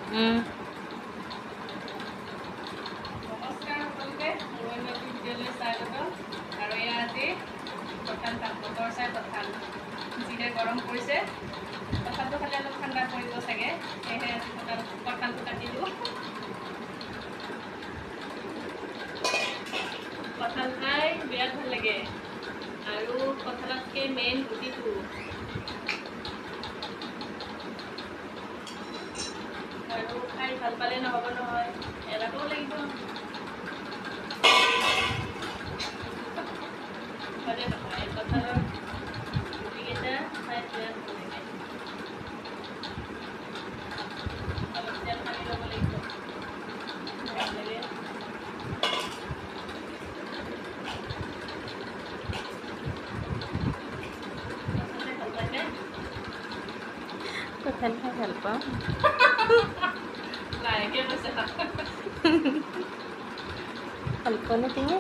নমস্কাৰ সকলোকে, মোৰ নতুন ভিডিঅ'লৈ স্বাগতম। আৰু এয়া আজি কঁঠাল খাম, বতৰ চাই কঁঠাল। যিহে গৰম পৰিছে, কঁঠালটো খালে অলপ ঠাণ্ডা পৰিব চাগে, সেয়েহে আজি কঁঠালটো কাটিলোঁ। কঁঠাল খাই বিৰাট ভাল লাগে, আৰু কঁঠালতকৈ মেইন গুটিটো। আৰু খাই ভাল পালে নহ'ব নহয়, এৰাবও লাগিব। হয়নে নহয়? কঁঠালৰ গুটিকেইটা খাই বিৰাট ভাল লাগে। অলপ তেল সানি ল'ব লাগিব, ভাল লাগে। ভাল পাইছে? কঁঠাল খাই ভাল পাওঁ। লাহেকৈ কৈছে। ভাল পোৱা নে তুমি?